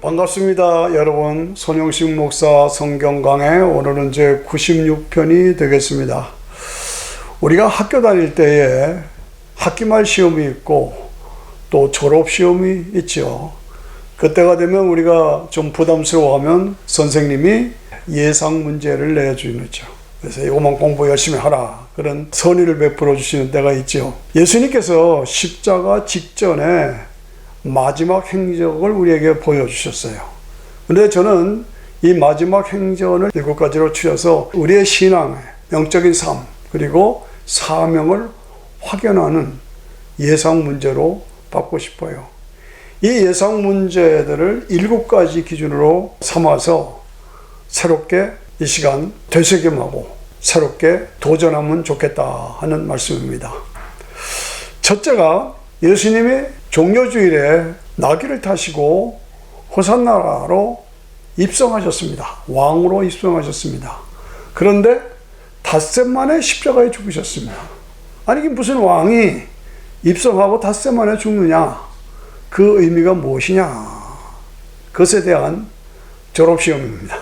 반갑습니다. 여러분, 손영식 목사 성경 강해 오늘은 이제 96편이 되겠습니다. 우리가 학교 다닐 때에 학기말 시험이 있고 또 졸업 시험이 있죠. 그때가 되면 우리가 좀 부담스러워하면 선생님이 예상 문제를 내주죠. 그래서 이것만 공부 열심히 하라, 그런 선의를 베풀어 주시는 때가 있죠. 예수님께서 십자가 직전에 마지막 행적을 우리에게 보여주셨어요. 근데 저는 이 마지막 행전을 7가지로 추려서 우리의 신앙, 영적인 삶, 그리고 사명을 확연하는 예상 문제로 받고 싶어요. 이 예상 문제들을 7가지 기준으로 삼아서 새롭게 이 시간 되새김하고 새롭게 도전하면 좋겠다 하는 말씀입니다. 첫째가 예수님이 종려주일에 나귀를 타시고 호산나라로 입성하셨습니다. 왕으로 입성하셨습니다. 그런데 닷새 만에 십자가에 죽으셨습니다. 아니, 이게 무슨 왕이 입성하고 닷새 만에 죽느냐? 그 의미가 무엇이냐? 그것에 대한 졸업시험입니다.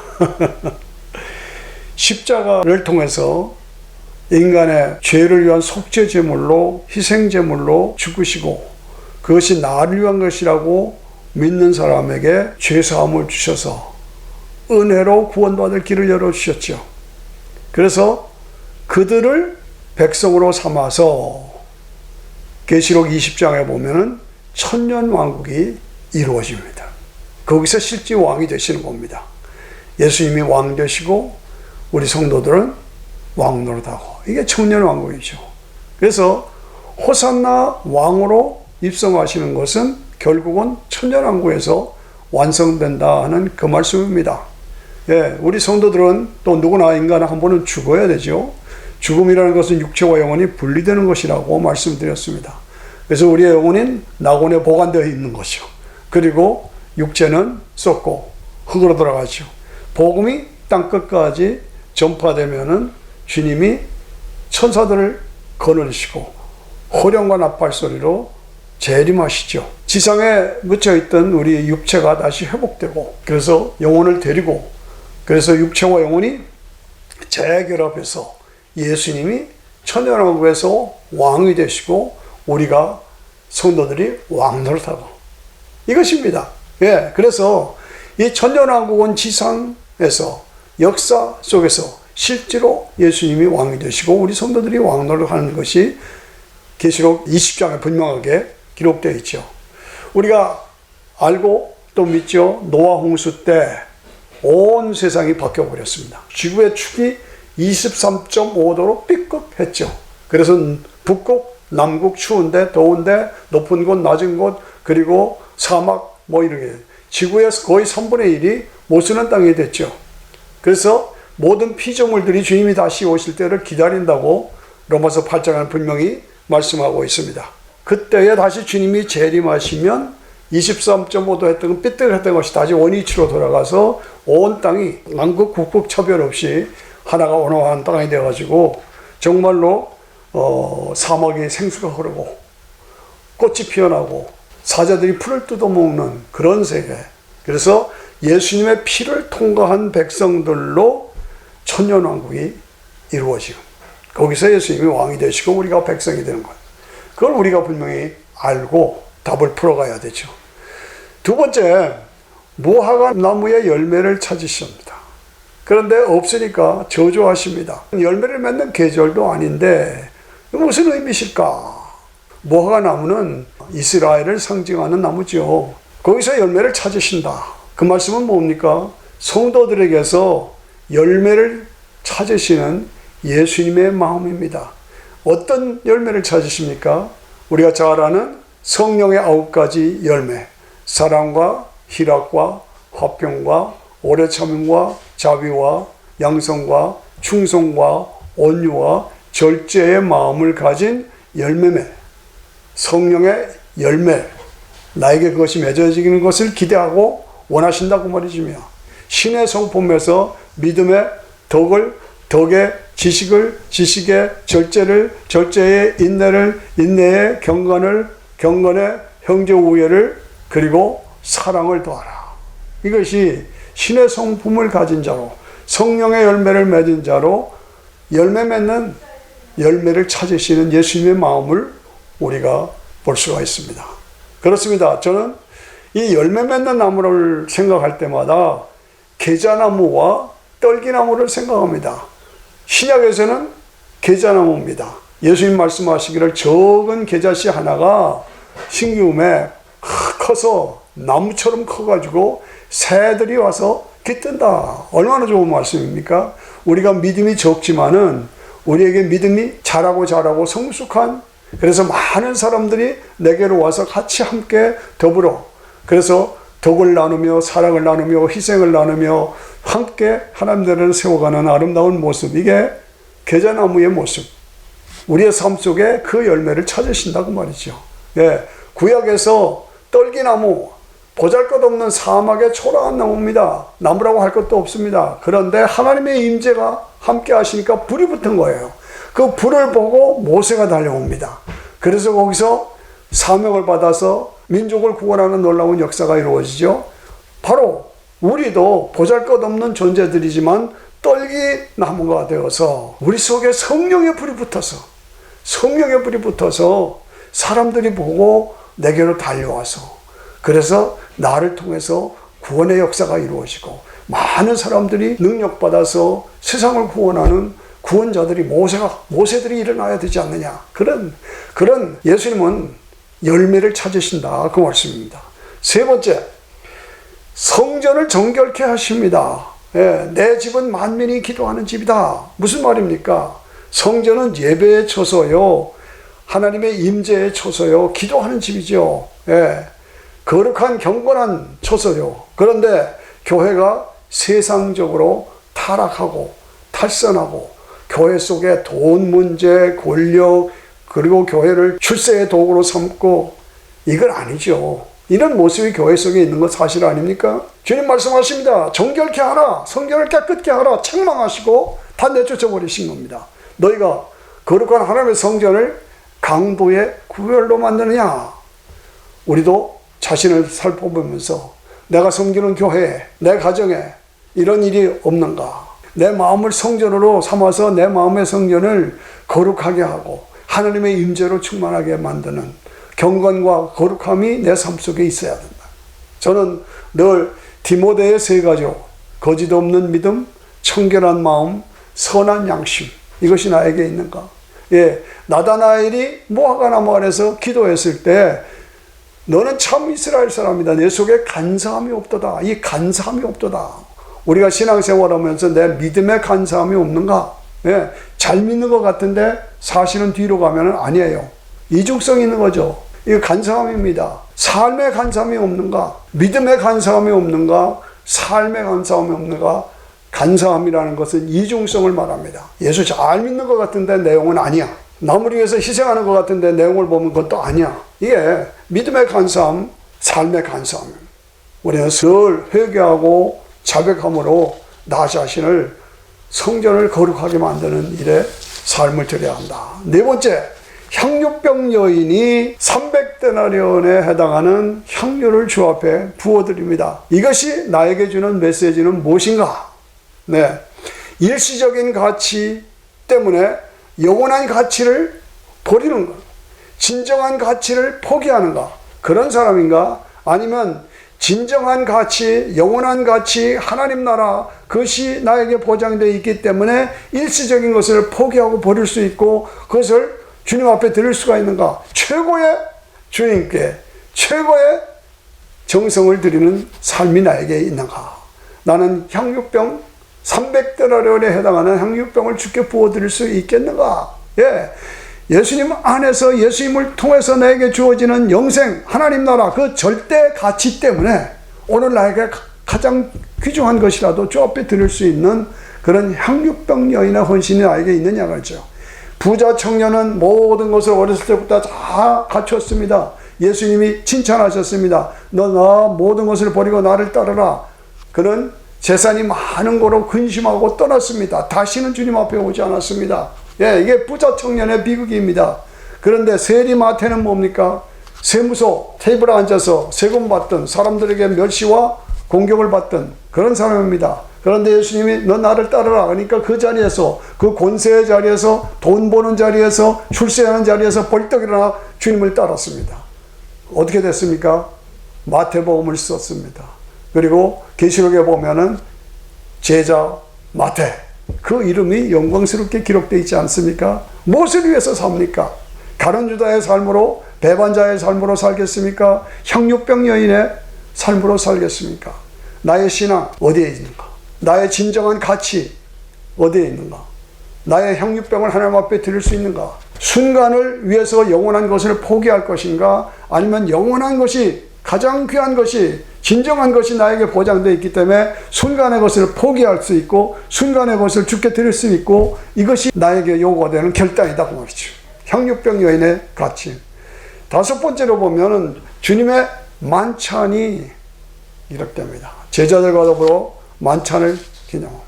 십자가를 통해서 인간의 죄를 위한 속죄제물로, 희생제물로 죽으시고 그것이 나를 위한 것이라고 믿는 사람에게 죄사함을 주셔서 은혜로 구원받을 길을 열어주셨죠. 그래서 그들을 백성으로 삼아서 계시록 20장에 보면은 천년왕국이 이루어집니다. 거기서 실제 왕이 되시는 겁니다. 예수님이 왕 되시고 우리 성도들은 왕 노릇하고, 이게 천년왕국이죠. 그래서 호산나 왕으로 입성하시는 것은 결국은 천년왕국에서 완성된다 하는 그 말씀입니다. 예, 우리 성도들은 또 누구나 인간은 한 번은 죽어야 되죠. 죽음이라는 것은 육체와 영혼이 분리되는 것이라고 말씀드렸습니다. 그래서 우리의 영혼은 낙원에 보관되어 있는 것이요, 그리고 육체는 썩고 흙으로 돌아가죠. 복음이 땅끝까지 전파되면은 주님이 천사들을 거느리시고 호령과 나팔 소리로 재림하시죠. 지상에 묻혀있던 우리 육체가 다시 회복되고, 그래서 영혼을 데리고, 그래서 육체와 영혼이 재결합해서 예수님이 천년왕국에서 왕이 되시고 우리가 성도들이 왕노릇하고, 이것입니다. 예, 그래서 이 천년왕국은 지상에서 역사 속에서 실제로 예수님이 왕이 되시고 우리 성도들이 왕노릇하는 것이 계시록 20장에 분명하게 기록되어 있죠. 우리가 알고 또 믿죠. 노아 홍수 때 온 세상이 바뀌어버렸습니다. 지구의 축이 23.5도로 삐끗했죠. 그래서 북극, 남극, 추운데, 더운데, 높은 곳, 낮은 곳, 그리고 사막, 이렇게 지구의 거의 3분의 1이 못 쓰는 땅이 됐죠. 그래서 모든 피조물들이 주님이 다시 오실 때를 기다린다고 로마서 8장은 분명히 말씀하고 있습니다. 그때에 다시 주님이 재림하시면 23.5도 했던 건 삐뚤했던 것이 다시 원위치로 돌아가서 온 땅이 남극, 북극 차별 없이 하나가 온화한 땅이 되어가지고 정말로 사막에 생수가 흐르고 꽃이 피어나고 사자들이 풀을 뜯어먹는 그런 세계. 그래서 예수님의 피를 통과한 백성들로 천년왕국이 이루어지고 거기서 예수님이 왕이 되시고 우리가 백성이 되는 거예요. 그걸 우리가 분명히 알고 답을 풀어가야 되죠. 두 번째, 무화과 나무의 열매를 찾으십니다. 그런데 없으니까 저주하십니다. 열매를 맺는 계절도 아닌데 무슨 의미실까? 무화과 나무는 이스라엘을 상징하는 나무죠. 거기서 열매를 찾으신다. 그 말씀은 뭡니까? 성도들에게서 열매를 찾으시는 예수님의 마음입니다. 어떤 열매를 찾으십니까? 우리가 잘 아는 성령의 9가지 열매, 사랑과 희락과 화평과 오래 참음과 자비와 양성과 충성과 온유와 절제의 마음을 가진 열매매, 성령의 열매, 나에게 그것이 맺어지는 것을 기대하고 원하신다고 말이지며, 신의 성품에서 믿음의 덕의 지식의 절제를, 절제의 인내의 경건의 형제 우애를, 그리고 사랑을 더하라. 이것이 신의 성품을 가진 자로 성령의 열매를 맺은 자로 열매 맺는 열매를 찾으시는 예수님의 마음을 우리가 볼 수가 있습니다. 그렇습니다. 저는 이 열매 맺는 나무를 생각할 때마다 계자나무와 떨기나무를 생각합니다. 신약에서는 계자나무입니다. 예수님 말씀하시기를 적은 계자씨 하나가 신기움에 커서 나무처럼 커가지고 새들이 와서 깃든다. 얼마나 좋은 말씀입니까? 우리가 믿음이 적지만은 우리에게 믿음이 자라고 성숙한, 그래서 많은 사람들이 내게로 와서 같이 함께 더불어, 그래서 덕을 나누며 사랑을 나누며 희생을 나누며 함께 하나님들을 세워가는 아름다운 모습, 이게 계자나무의 모습. 우리의 삶 속에 그 열매를 찾으신다고 말이죠. 예, 구약에서 떨기나무, 보잘것없는 사막의 초라한 나무입니다. 나무라고 할 것도 없습니다. 그런데 하나님의 임재가 함께 하시니까 불이 붙은 거예요. 그 불을 보고 모세가 달려옵니다. 그래서 거기서 사명을 받아서 민족을 구원하는 놀라운 역사가 이루어지죠. 바로 우리도 보잘것없는 존재들이지만 떨기나무가 되어서 우리 속에 성령의 불이 붙어서 사람들이 보고 내게로 달려와서, 그래서 나를 통해서 구원의 역사가 이루어지고 많은 사람들이 능력받아서 세상을 구원하는 구원자들이 모세들이 일어나야 되지 않느냐. 그런 예수님은 열매를 찾으신다, 그 말씀입니다. 세 번째, 성전을 정결케 하십니다. 예, 내 집은 만민이 기도하는 집이다. 무슨 말입니까? 성전은 예배의 처소요, 하나님의 임재의 처소요, 기도하는 집이죠. 예, 거룩한 경건한 처소요. 그런데 교회가 세상적으로 타락하고 탈선하고 교회 속에 돈 문제, 권력, 그리고 교회를 출세의 도구로 삼고, 이건 아니죠. 이런 모습이 교회 속에 있는 것 사실 아닙니까? 주님 말씀하십니다. 정결케 하라, 성전을 깨끗게 하라, 책망하시고 다 내쫓아 버리신 겁니다. 너희가 거룩한 하나님의 성전을 강도의 구별로 만드느냐? 우리도 자신을 살펴보면서 내가 섬기는 교회에, 내 가정에 이런 일이 없는가? 내 마음을 성전으로 삼아서 내 마음의 성전을 거룩하게 하고 하나님의 임재로 충만하게 만드는 경건과 거룩함이 내 삶 속에 있어야 된다. 저는 늘 디모데의 세 가지로 거짓 없는 믿음, 청결한 마음, 선한 양심, 이것이 나에게 있는가? 예, 나다나엘이 모아가나무 아래서 기도했을 때 너는 참 이스라엘 사람이다. 내 속에 간사함이 없도다. 이 간사함이 없도다. 우리가 신앙생활하면서 내 믿음에 간사함이 없는가? 예, 잘 믿는 것 같은데 사실은 뒤로 가면 아니에요. 이중성이 있는 거죠. 이거 간사함입니다. 삶의 간사함이 없는가? 믿음의 간사함이 없는가? 삶의 간사함이 없는가? 간사함이라는 것은 이중성을 말합니다. 예수 잘 믿는 것 같은데 내용은 아니야. 남을 위해서 희생하는 것 같은데 내용을 보면 그것도 아니야. 이게 믿음의 간사함, 삶의 간사함. 우리는 늘 회개하고 자백함으로 나 자신을 성전을 거룩하게 만드는 일에 삶을 들여야 한다. 네 번째, 향유병 여인이 300데나리온에 해당하는 향유를 주 앞에 부어드립니다. 이것이 나에게 주는 메시지는 무엇인가? 네, 일시적인 가치 때문에 영원한 가치를 버리는 것, 진정한 가치를 포기하는가? 그런 사람인가? 아니면 진정한 가치, 영원한 가치, 하나님 나라, 그것이 나에게 보장되어 있기 때문에 일시적인 것을 포기하고 버릴 수 있고 그것을 주님 앞에 드릴 수가 있는가? 최고의 주님께 최고의 정성을 드리는 삶이 나에게 있는가? 나는 향유병 300데나리온에 해당하는 향유병을 주께 부어드릴 수 있겠는가? 예, 예수님 안에서 예수님을 통해서 나에게 주어지는 영생, 하나님 나라, 그 절대 가치 때문에 오늘 나에게 가장 귀중한 것이라도 주 앞에 드릴 수 있는 그런 향유병 여인의 헌신이 나에게 있느냐 그렇죠. 부자 청년은 모든 것을 어렸을 때부터 다 갖추었습니다. 예수님이 칭찬하셨습니다. 너 모든 것을 버리고 나를 따르라. 그는 재산이 많은 거로 근심하고 떠났습니다. 다시는 주님 앞에 오지 않았습니다. 예, 이게 부자 청년의 비극입니다. 그런데 세리마태는 뭡니까? 세무소 테이블에 앉아서 세금 받던 사람들에게 멸시와 공격을 받던 그런 사람입니다. 그런데 예수님이 너 나를 따르라 그러니까 그 자리에서, 그 권세의 자리에서, 돈 버는 자리에서, 출세하는 자리에서 벌떡 일어나 주님을 따랐습니다. 어떻게 됐습니까? 마태복음을 썼습니다. 그리고 계시록에 보면은 제자 마태, 그 이름이 영광스럽게 기록되어 있지 않습니까? 무엇을 위해서 삽니까? 가룟 유다의 삶으로, 배반자의 삶으로 살겠습니까? 향유병 여인의 삶으로 살겠습니까? 나의 신앙 어디에 있는가? 나의 진정한 가치 어디에 있는가? 나의 향유병을 하나님 앞에 드릴 수 있는가? 순간을 위해서 영원한 것을 포기할 것인가? 아니면 영원한 것이, 가장 귀한 것이, 진정한 것이 나에게 보장되어 있기 때문에 순간의 것을 포기할 수 있고 순간의 것을 주께 드릴 수 있고, 이것이 나에게 요구되는 결단이다 그 말이죠. 향유병 여인의 가치. 다섯 번째로 보면은 주님의 만찬이 기록됩니다. 제자들과 더불어 만찬을 기념하라.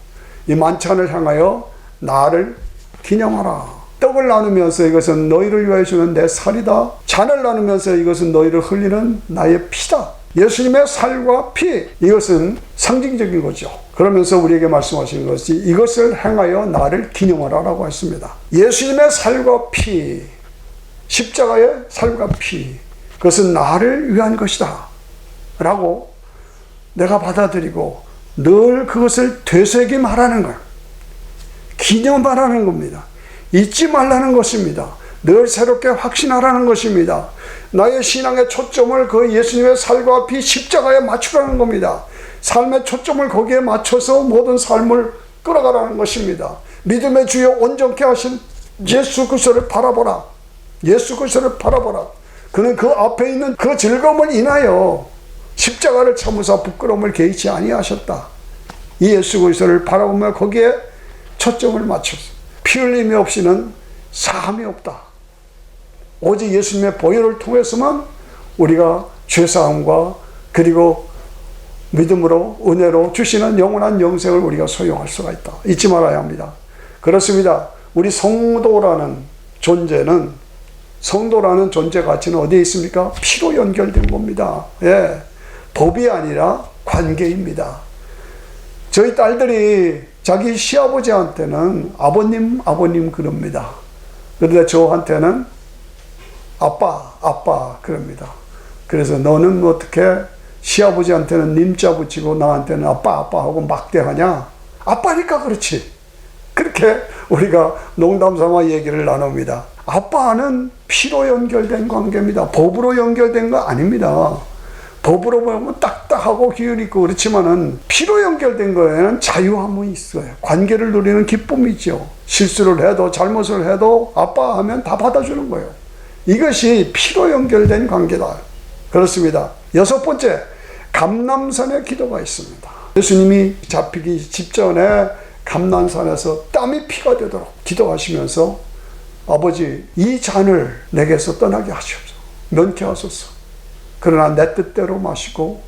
이 만찬을 향하여 나를 기념하라. 떡을 나누면서 이것은 너희를 위하여 주는 내 살이다. 잔을 나누면서 이것은 너희를 흘리는 나의 피다. 예수님의 살과 피, 이것은 상징적인 거죠. 그러면서 우리에게 말씀하시는 것이 이것을 행하여 나를 기념하라 라고 했습니다. 예수님의 살과 피, 십자가의 살과 피, 그것은 나를 위한 것이다 라고 내가 받아들이고 늘 그것을 되새김하라는 거예요. 기념하라는 겁니다. 잊지 말라는 것입니다. 늘 새롭게 확신하라는 것입니다. 나의 신앙의 초점을 그 예수님의 살과 피 십자가에 맞추라는 겁니다. 삶의 초점을 거기에 맞춰서 모든 삶을 끌어가라는 것입니다. 믿음의 주여 온전케 하신 예수 그리스도를 바라보라. 예수 그리스도를 바라보라. 그는 그 앞에 있는 그 즐거움을 인하여 십자가를 참으사 부끄러움을 개의치 아니하셨다. 이 예수 그리스도를 바라보며 거기에 초점을 맞췄어. 피 흘림이 없이는 사함이 없다. 오직 예수님의 보혈을 통해서만 우리가 죄사함과 그리고 믿음으로 은혜로 주시는 영원한 영생을 우리가 소유할 수가 있다. 잊지 말아야 합니다. 그렇습니다. 우리 성도라는 존재는, 성도라는 존재 가치는 어디에 있습니까? 피로 연결된 겁니다. 예, 법이 아니라 관계입니다. 저희 딸들이 자기 시아버지한테는 아버님 그럽니다. 그런데 저한테는 아빠 그럽니다. 그래서 너는 어떻게 시아버지한테는 님자 붙이고 나한테는 아빠 하고 막대하냐? 아빠니까 그렇지. 그렇게 우리가 농담 삼아 얘기를 나눕니다. 아빠는 피로 연결된 관계입니다. 법으로 연결된 거 아닙니다. 법으로 보면 딱딱하고 기운이 있고 그렇지만은 피로 연결된 거에는 자유함이 있어요. 관계를 누리는 기쁨이 있죠. 실수를 해도 잘못을 해도 아빠 하면 다 받아주는 거예요. 이것이 피로 연결된 관계다. 그렇습니다. 여섯 번째, 감람산의 기도가 있습니다. 예수님이 잡히기 직전에 감람산에서 땀이 피가 되도록 기도하시면서 아버지, 이 잔을 내게서 떠나게 하시옵소서. 면케하소서. 그러나 내 뜻대로 마시고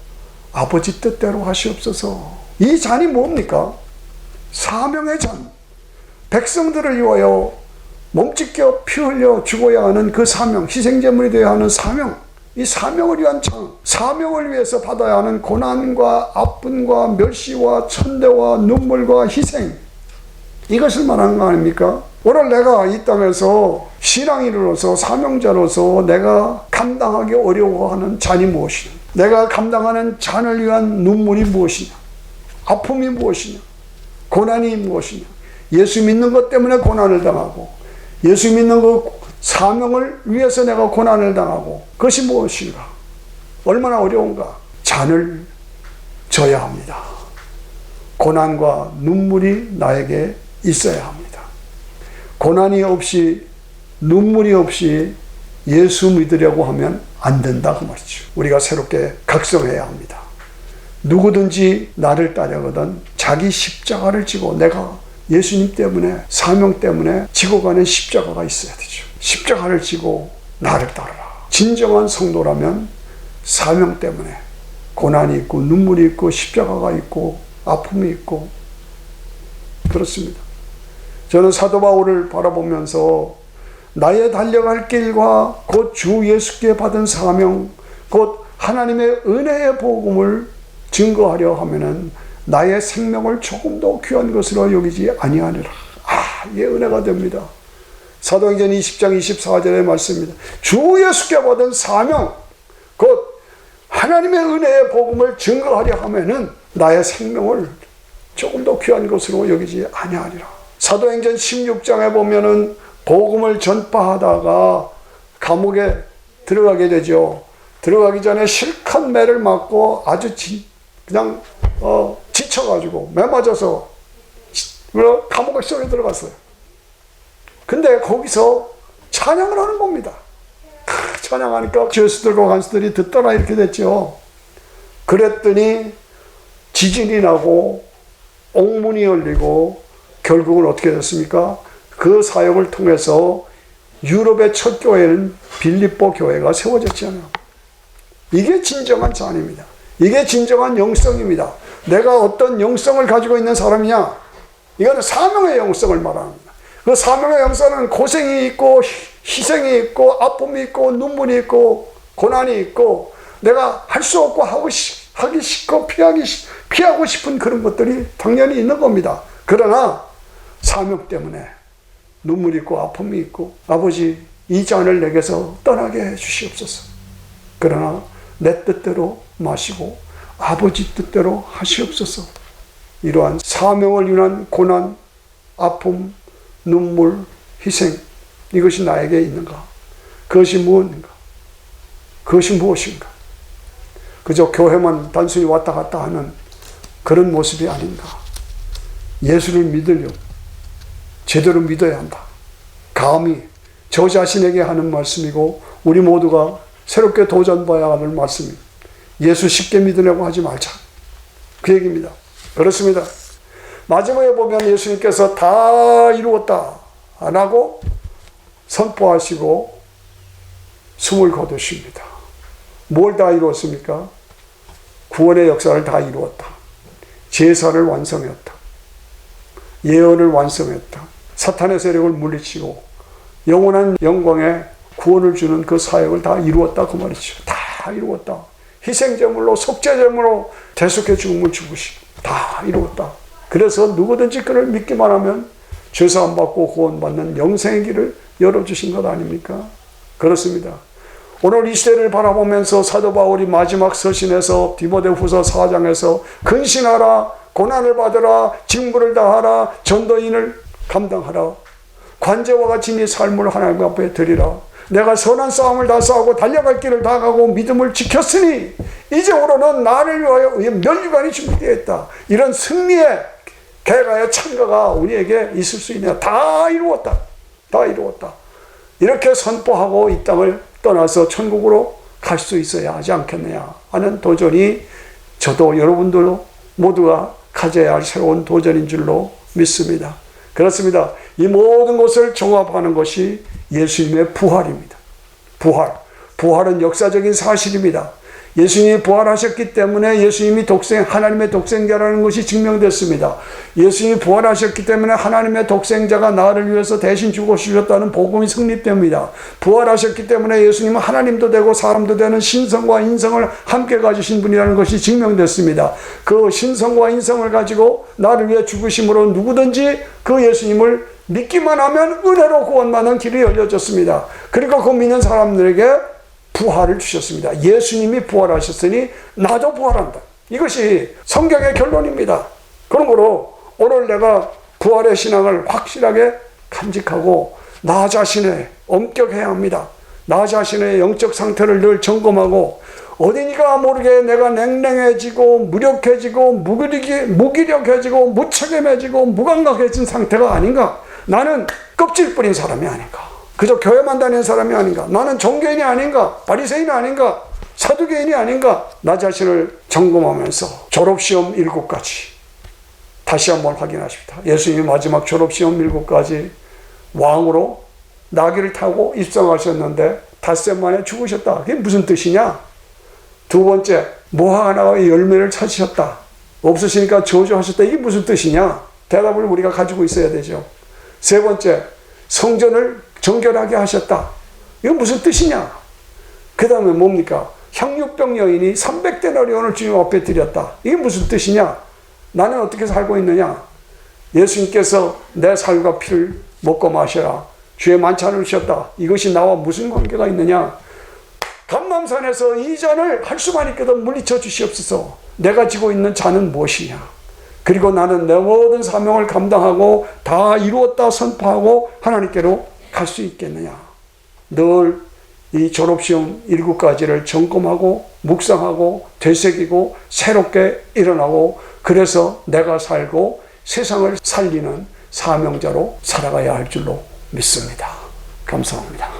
아버지 뜻대로 하시옵소서. 이 잔이 뭡니까? 사명의 잔. 백성들을 위하여 몸찢겨 피 흘려 죽어야 하는 그 사명, 희생제물이 되어야 하는 사명, 이 사명을 위한 창, 사명을 위해서 받아야 하는 고난과 아픔과 멸시와 천대와 눈물과 희생, 이것을 말하는 거 아닙니까? 오늘 내가 이 땅에서 신앙인으로서 사명자로서 내가 감당하기 어려워하는 잔이 무엇이냐? 내가 감당하는 잔을 위한 눈물이 무엇이냐? 아픔이 무엇이냐? 고난이 무엇이냐? 예수 믿는 것 때문에 고난을 당하고 예수 믿는 그 사명을 위해서 내가 고난을 당하고 그것이 무엇인가? 얼마나 어려운가? 잔을 져야 합니다. 고난과 눈물이 나에게 있어야 합니다. 고난이 없이 눈물이 없이 예수 믿으려고 하면 안 된다 그 말이죠. 우리가 새롭게 각성해야 합니다. 누구든지 나를 따르거든 자기 십자가를 지고, 내가 예수님 때문에 사명 때문에 지고 가는 십자가가 있어야 되죠. 십자가를 지고 나를 따르라. 진정한 성도라면 사명 때문에 고난이 있고 눈물이 있고 십자가가 있고 아픔이 있고 그렇습니다. 저는 사도 바울을 바라보면서 나의 달려갈 길과 곧 주 예수께 받은 사명, 곧 하나님의 은혜의 복음을 증거하려 하면은 나의 생명을 조금도 귀한 것으로 여기지 아니하리라. 이게 은혜가 됩니다. 사도행전 20장 24절의 말씀입니다. 주 예수께 받은 사명, 곧 하나님의 은혜의 복음을 증거하려 하면은 나의 생명을 조금도 귀한 것으로 여기지 아니하리라. 사도행전 16장에 보면은 복음을 전파하다가 감옥에 들어가게 되죠. 들어가기 전에 실컷 매를 맞고 아주 그냥 지쳐가지고 매 맞아서 감옥에 쏘게 들어갔어요. 근데 거기서 찬양을 하는 겁니다. 찬양하니까 죄수들과 간수들이 듣더라 이렇게 됐죠. 그랬더니 지진이 나고 옥문이 열리고 결국은 어떻게 됐습니까? 그 사역을 통해서 유럽의 첫 교회는 빌립보 교회가 세워졌잖아요. 이게 진정한 잔입니다. 이게 진정한 영성입니다. 내가 어떤 영성을 가지고 있는 사람이냐? 이거는 사명의 영성을 말합니다. 그 사명의 영성은 고생이 있고 희생이 있고 아픔이 있고 눈물이 있고 고난이 있고 내가 할 수 없고 하기 싫고 피하고 싶은 그런 것들이 당연히 있는 겁니다. 그러나 사명 때문에 눈물이 있고 아픔이 있고 아버지 이 잔을 내게서 떠나게 해 주시옵소서. 그러나 내 뜻대로 마시고 아버지 뜻대로 하시옵소서. 이러한 사명을 위한 고난, 아픔, 눈물, 희생 이것이 나에게 있는가? 그것이 무엇인가? 그것이 무엇인가? 그저 교회만 단순히 왔다 갔다 하는 그런 모습이 아닌가? 예수를 믿으려면 제대로 믿어야 한다. 감히 저 자신에게 하는 말씀이고 우리 모두가 새롭게 도전봐야 할 말씀입니다. 예수 쉽게 믿으려고 하지 말자. 그 얘기입니다. 그렇습니다. 마지막에 보면 예수님께서 다 이루었다 안 하고 선포하시고 숨을 거두십니다. 뭘 다 이루었습니까? 구원의 역사를 다 이루었다. 제사를 완성했다. 예언을 완성했다. 사탄의 세력을 물리치고 영원한 영광의 구원을 주는 그 사역을 다 이루었다 그 말이죠. 다 이루었다. 희생제물로 속죄제물로 대속의 죽음을 죽으시고 다 이루었다. 그래서 누구든지 그를 믿기만 하면 죄사함 받고 구원받는 영생의 길을 열어주신 것 아닙니까? 그렇습니다. 오늘 이 시대를 바라보면서 사도 바울이 마지막 서신에서 디모데후서 4장에서 근신하라, 고난을 받으라, 직무를 다하라, 전도인을 감당하라, 관제와 같이 네 삶을 하나님 앞에 드리라. 내가 선한 싸움을 다 싸우고 달려갈 길을 다 가고 믿음을 지켰으니 이제부로는 나를 위하여 면류관이 준비되어 있다. 이런 승리의 개가의 찬가가 우리에게 있을 수 있냐. 다 이루었다. 다 이루었다. 이렇게 선포하고 이 땅을 떠나서 천국으로 갈 수 있어야 하지 않겠느냐 하는 도전이 저도 여러분도 모두가 가져야 할 새로운 도전인 줄로 믿습니다. 그렇습니다. 이 모든 것을 종합하는 것이 예수님의 부활입니다. 부활은 역사적인 사실입니다. 예수님이 부활하셨기 때문에 예수님이 하나님의 독생자라는 것이 증명됐습니다. 예수님이 부활하셨기 때문에 하나님의 독생자가 나를 위해서 대신 죽으셨다는 복음이 성립됩니다. 부활하셨기 때문에 예수님은 하나님도 되고 사람도 되는 신성과 인성을 함께 가지신 분이라는 것이 증명됐습니다. 그 신성과 인성을 가지고 나를 위해 죽으심으로 누구든지 그 예수님을 믿기만 하면 은혜로 구원받는 길이 열려졌습니다. 그리고 그 믿는 사람들에게 부활을 주셨습니다. 예수님이 부활하셨으니 나도 부활한다. 이것이 성경의 결론입니다. 그러므로 오늘 내가 부활의 신앙을 확실하게 간직하고 나 자신에 엄격해야 합니다. 나 자신의 영적 상태를 늘 점검하고 어디니가 모르게 내가 냉랭해지고 무력해지고 무기력해지고 무책임해지고 무감각해진 상태가 아닌가. 나는 껍질 뿌린 사람이 아닌가. 그저 교회만 다니는 사람이 아닌가. 나는 종교인이 아닌가. 바리새인이 아닌가. 사두개인이 아닌가. 나 자신을 점검하면서 졸업시험 7가지 다시 한번 확인하십니다. 예수님이 마지막 졸업시험 7가지 왕으로 나귀를 타고 입성하셨는데 닷새 만에 죽으셨다. 그게 무슨 뜻이냐? 두 번째, 모화 하나의 열매를 찾으셨다. 없으시니까 저주하셨다. 이게 무슨 뜻이냐? 대답을 우리가 가지고 있어야 되죠. 세 번째, 성전을 정결하게 하셨다. 이건 무슨 뜻이냐? 그 다음에 뭡니까? 향유병 여인이 300데나리온을 주님 앞에 드렸다. 이게 무슨 뜻이냐? 나는 어떻게 살고 있느냐? 예수님께서 내 살과 피를 먹고 마셔라. 주의 만찬을 주셨다. 이것이 나와 무슨 관계가 있느냐? 감람산에서 이 잔을 할 수만 있거든 물리쳐 주시옵소서. 내가 지고 있는 잔은 무엇이냐? 그리고 나는 내 모든 사명을 감당하고 다 이루었다 선포하고 하나님께로 갈 수 있겠느냐? 늘 이 졸업시험 7가지를 점검하고 묵상하고 되새기고 새롭게 일어나고 그래서 내가 살고 세상을 살리는 사명자로 살아가야 할 줄로 믿습니다. 감사합니다.